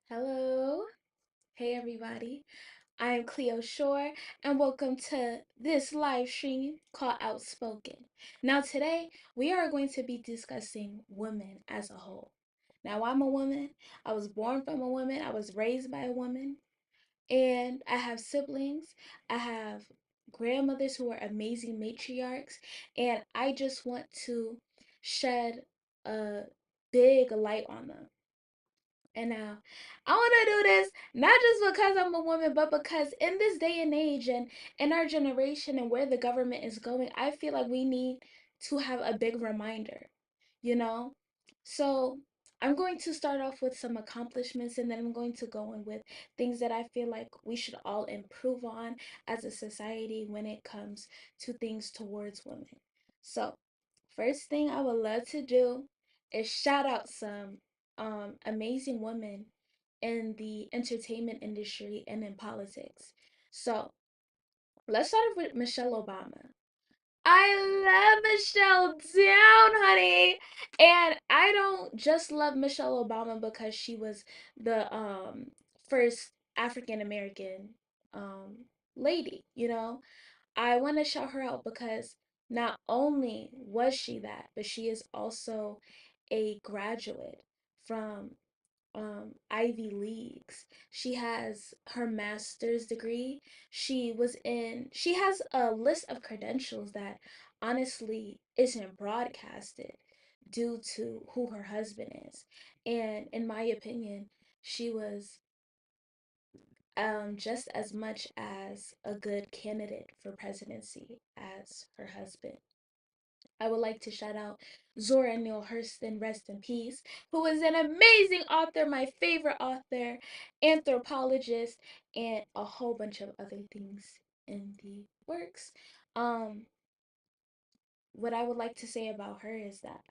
Hello. Hey, everybody. I am Cleo Shore, and welcome to this live stream called Outspoken. Now, today we are going to be discussing women as a whole. Now, I'm a woman. I was born from a woman. I was raised by a woman, and I have siblings. I have grandmothers who are amazing matriarchs, and I just want to shed a big light on them. And now, I want to do this not just because I'm a woman, but because in this day and age and in our generation and where the government is going, I feel like we need to have a big reminder, you know? So, I'm going to start off with some accomplishments and then I'm going to go in with things that I feel like we should all improve on as a society when it comes to things towards women. So, first thing I would love to do is shout out some amazing women in the entertainment industry and in politics. So let's start off with Michelle Obama. I love Michelle down, honey. And I don't just love Michelle Obama because she was the first African American lady, you know? I want to shout her out because not only was she that, but she is also a graduate from Ivy Leagues. She has her master's degree. She has a list of credentials that honestly isn't broadcasted due to who her husband is. And in my opinion, she was just as much as a good candidate for presidency as her husband. I would like to shout out Zora Neale Hurston, rest in peace, who is an amazing author, my favorite author, anthropologist, and a whole bunch of other things in the works. Um, what I would like to say about her is that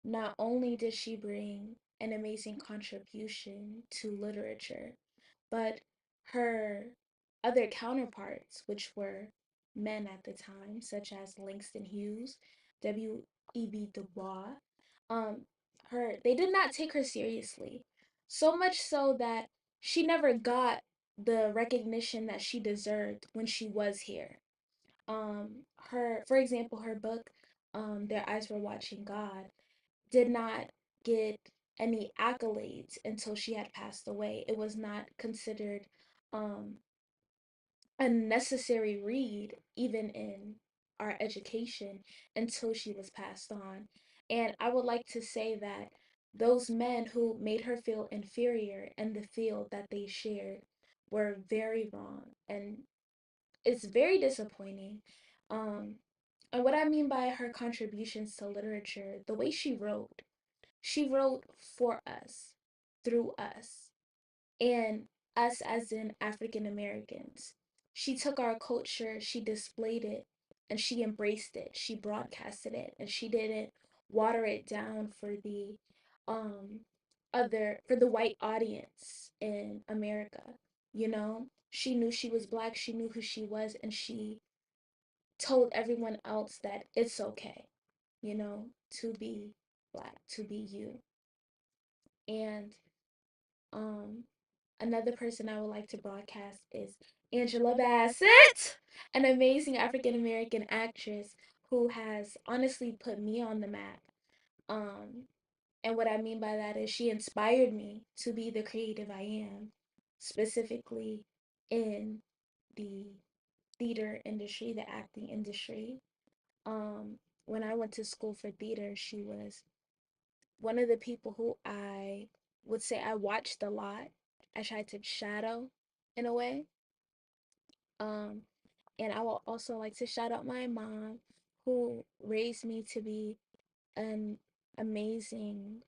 not only did she bring an amazing contribution to literature, but her other counterparts, which were men at the time, such as Langston Hughes, W.E.B. Du Bois, um, they did not take her seriously. So much so that she never got the recognition that she deserved when she was here. For example, her book, Their Eyes Were Watching God, did not get any accolades until she had passed away. It was not considered um, a necessary read, even in our education, until she was passed on. And I would like to say that those men who made her feel inferior in the field that they shared were very wrong. And it's very disappointing. Um, and what I mean by her contributions to literature, the way she wrote for us, through us, and us as in African Americans. She took our culture, she displayed it, and she embraced it. She broadcasted it, and she didn't water it down for the um for the white audience in America. You know, she knew she was black, she knew who she was, and she told everyone else that it's okay, you know, to be black, to be you. And um another person I would like to broadcast is Angela Bassett, an amazing African American actress who has honestly put me on the map. Um and what I mean by that is she inspired me to be the creative I am, specifically in the theater industry, the acting industry. When I went to school for theater, she was one of the people who I would say I watched a lot. I tried to shadow in a way. Um, and I will also like to shout out my mom who raised me to be an amazing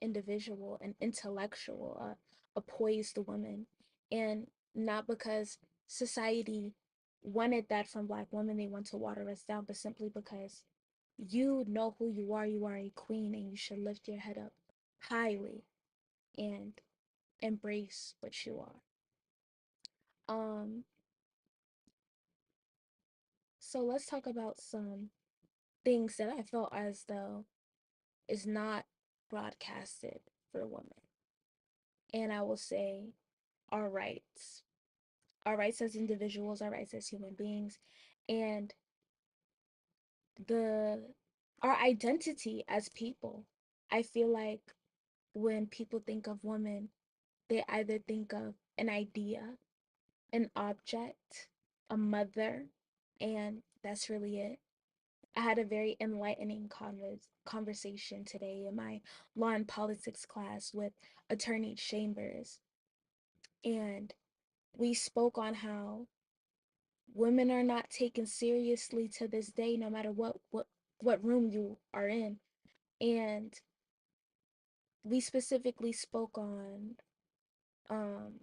individual, an intellectual, a poised woman. And not because society wanted that from black women, they want to water us down, but simply because you know who you are a queen, and you should lift your head up highly and embrace what you are. Um, so let's talk about some things that I felt as though is not broadcasted for women. and I will say our rights. Our rights as individuals, our rights as human beings, and the our identity as people. I feel like when people think of women, they either think of an idea, an object, a mother, and that's really it. I had a very enlightening conversation today in my law and politics class with Attorney Chambers, and we spoke on how women are not taken seriously to this day, no matter what room you are in. And we specifically spoke on um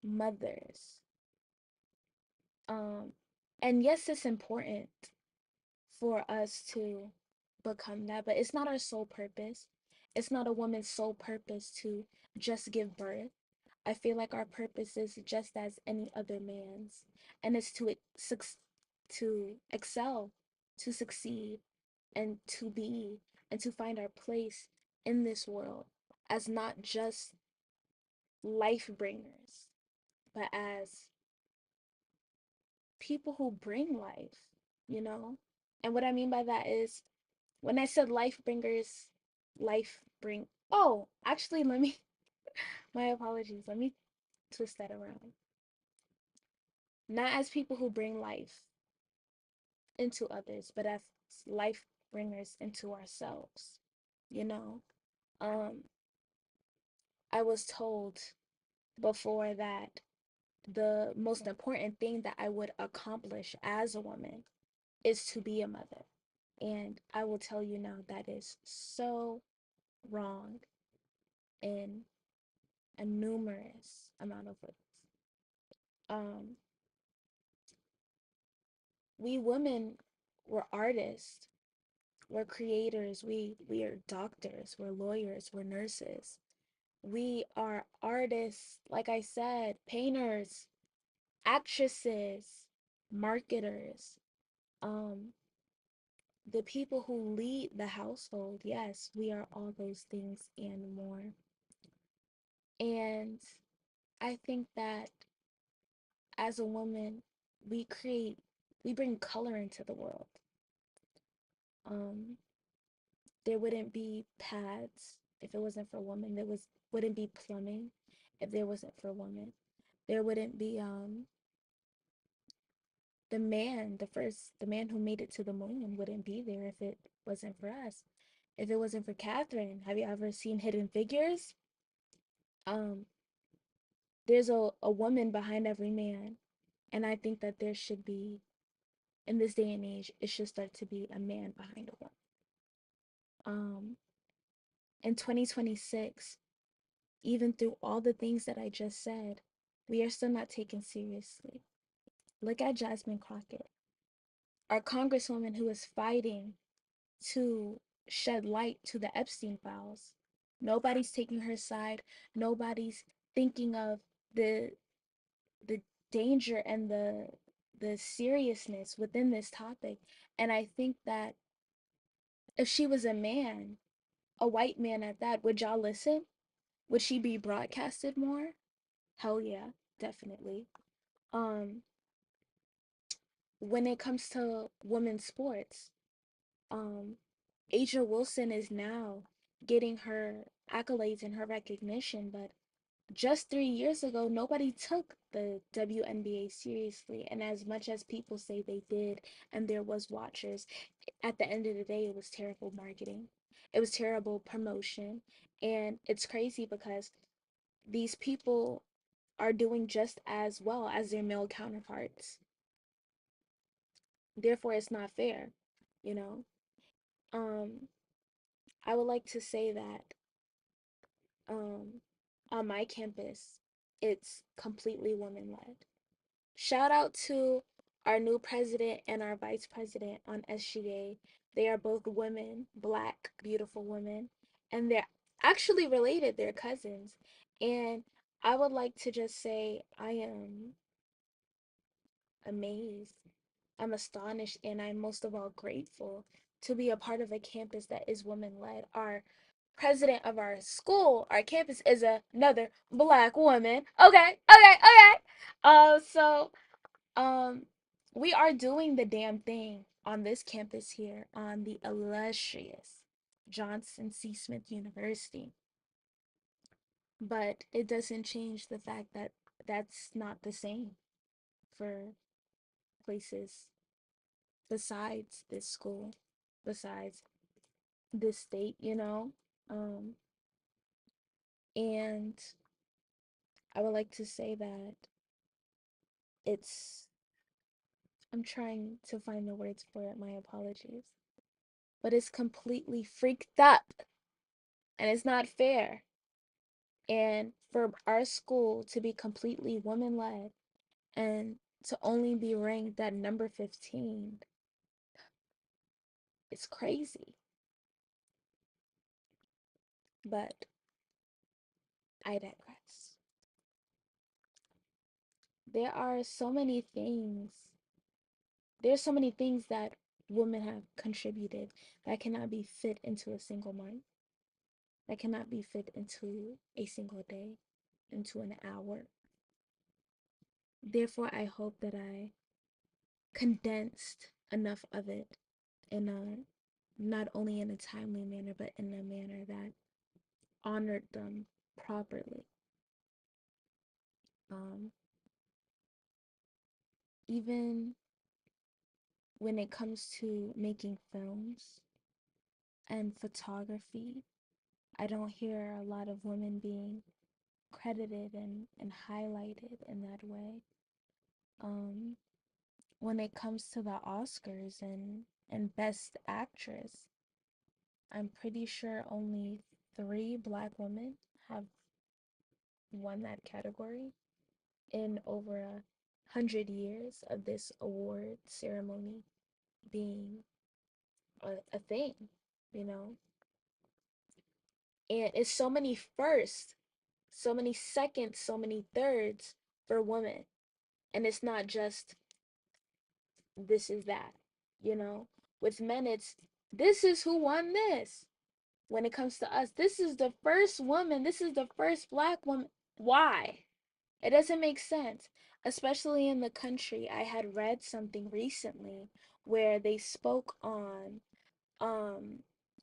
mothers. Um and yes, it's important for us to become that, but it's not our sole purpose. It's not a woman's sole purpose to just give birth. I feel like our purpose is just as any other man's, and it's to excel, to succeed, and to be, and to find our place in this world as not just life bringers, but as people who bring life, you know? And what I mean by that is when I said life bringers, life bring. Oh, actually, let me, my apologies. Let me twist that around. Not as people who bring life into others, but as life bringers into ourselves, you know? Um, I was told before that the most important thing that I would accomplish as a woman is to be a mother. And I will tell you now that is so wrong in a numerous amount of ways. Um, we women were artists, we're creators, we are doctors, we're lawyers, we're nurses. We are artists, like I said, painters, actresses, marketers, um, the people who lead the household. Yes, we are all those things and more. And I think that as a woman, we create, we bring color into the world. Um, there wouldn't be pads if it wasn't for women. There wouldn't be plumbing if there wasn't for women. There wouldn't be the man who made it to the moon wouldn't be there if it wasn't for us. If it wasn't for Catherine. Have you ever seen Hidden Figures? Um, there's a woman behind every man. And I think that there should be, in this day and age, it should start to be a man behind a woman. In 2026, even through all the things that I just said, we are still not taken seriously. Look at Jasmine Crockett, our congresswoman who is fighting to shed light to the Epstein files. Nobody's taking her side. Nobody's thinking of the the danger and the seriousness within this topic. And I think that if she was a man, a white man at that, would y'all listen? Would she be broadcasted more? Hell yeah, definitely. Um, when it comes to women's sports, um, Asia Wilson is now getting her accolades and her recognition, but just 3 years ago, nobody took the WNBA seriously. And as much as people say they did, and there was watchers, at the end of the day, it was terrible marketing. It was terrible promotion. And it's crazy because these people are doing just as well as their male counterparts. Therefore, it's not fair, you know? Um, I would like to say that um, on my campus, it's completely women led. Shout out to our new president and our vice president on SGA. They are both women, black, beautiful women, and they're actually related, they're cousins. And I would like to just say I am amazed, I'm astonished, and I'm most of all grateful to be a part of a campus that is women led. Our president of our school, our campus, is another black woman. Okay, okay, okay. So um, we are doing the damn thing on this campus here on the illustrious Johnson C. Smith University. But it doesn't change the fact that that's not the same for places besides this school, besides this state, you know? Um, and I would like to say that it's, I'm trying to find the words for it, my apologies, but it's completely freaked up and it's not fair. And for our school to be completely woman led and to only be ranked at number 15, it's crazy. But I digress. There are so many things, there's so many things that women have contributed that cannot be fit into a single month, that cannot be fit into a single day, into an hour. Therefore, I hope that I condensed enough of it in a, not only in a timely manner, but in a manner that honored them properly. Um, Even when it comes to making films and photography, I don't hear a lot of women being credited and highlighted in that way. Um, when it comes to the Oscars and Best Actress, I'm pretty sure only 3 Black women have won that category in over 100 years of this award ceremony being a thing, you know? And it's so many firsts, so many seconds, so many thirds for women. And it's not just this is that, you know? With men, it's this is who won this. When it comes to us, this is the first woman, this is the first Black woman. Why? It doesn't make sense, especially in the country. I had read something recently where they spoke on, um,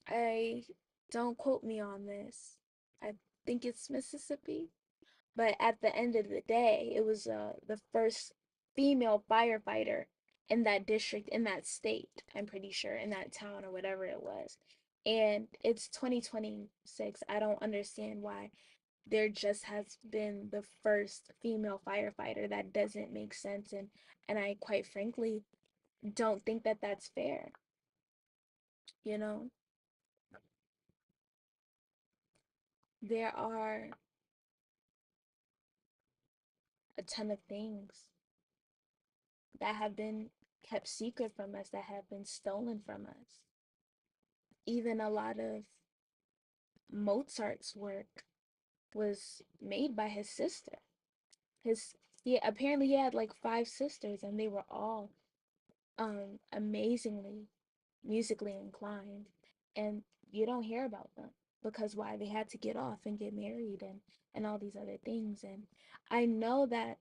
I don't quote me on this. I think it's Mississippi, but at the end of the day, it was the first female firefighter in that district, in that state, I'm pretty sure, in that town or whatever it was. And it's 2026. I don't understand why there just has been the first female firefighter. That doesn't make sense, and I quite frankly don't think that that's fair, you know? There are a ton of things that have been kept secret from us, that have been stolen from us. Even a lot of Mozart's work was made by his sister. His he apparently he had like 5 sisters and they were all amazingly musically inclined, and you don't hear about them because why? They had to get off and get married and all these other things. And I know that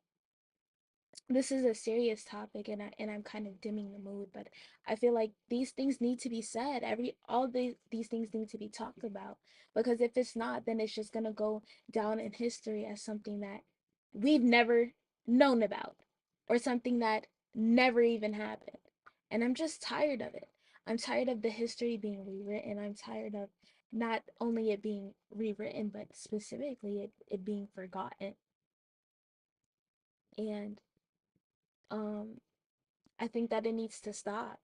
this is a serious topic, and I'm kind of dimming the mood, but I feel like these things need to be said. All these things need to be talked about, because if it's not, then it's just gonna go down in history as something that we've never known about, or something that never even happened. And I'm just tired of it. I'm tired of the history being rewritten. I'm tired of not only it being rewritten, but specifically it being forgotten. And um I think that it needs to stop.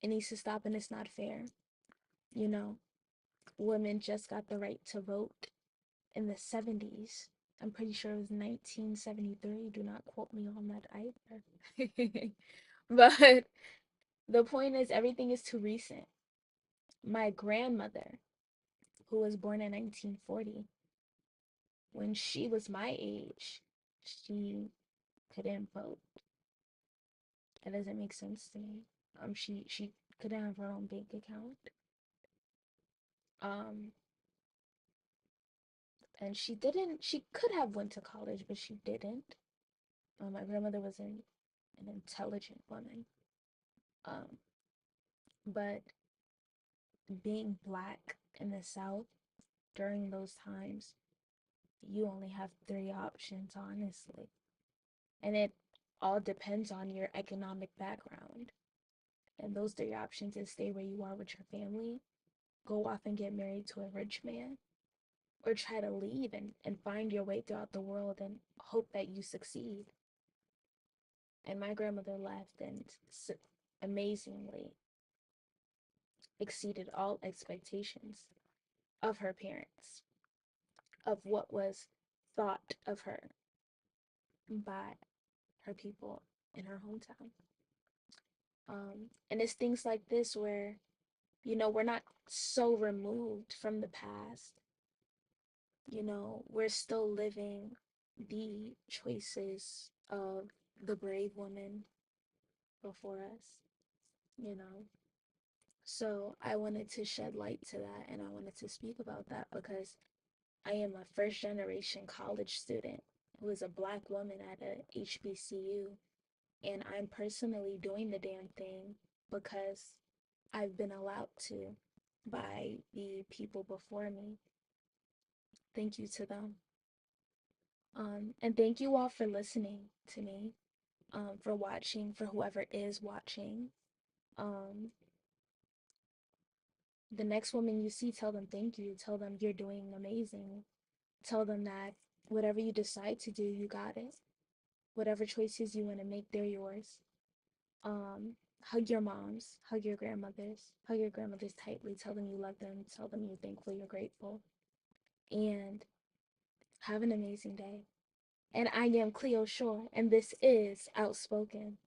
It needs to stop, and it's not fair. You know, women just got the right to vote in the 70s. I'm pretty sure it was 1973. Do not quote me on that either. But the point is, everything is too recent. My grandmother, who was born in 1940, when she was my age, she couldn't vote. That doesn't make sense to me. She couldn't have her own bank account. Um, and she could have went to college, but she didn't. My grandmother was an intelligent woman. Um, but being black in the South during those times, you only have three options, honestly. And it all depends on your economic background. And those three options is stay where you are with your family, go off and get married to a rich man, or try to leave and find your way throughout the world and hope that you succeed. And my grandmother left and amazingly exceeded all expectations of her parents, of what was thought of her by her people in her hometown. And it's things like this where, we're not so removed from the past. We're still living the choices of the brave woman before us, you know. So I wanted to shed light to that and I wanted to speak about that because I am a first generation college student who is a black woman at a HBCU, and I'm personally doing the damn thing because I've been allowed to by the people before me. Thank you to them. And thank you all for listening to me, for watching, for whoever is watching. Um, the next woman you see, tell them thank you. Tell them you're doing amazing. Tell them that whatever you decide to do, you got it. Whatever choices you want to make, they're yours. Hug your moms, hug your grandmothers tightly. Tell them you love them. Tell them you're thankful, you're grateful, and have an amazing day. And I am Cleo Shore, and this is Outspoken.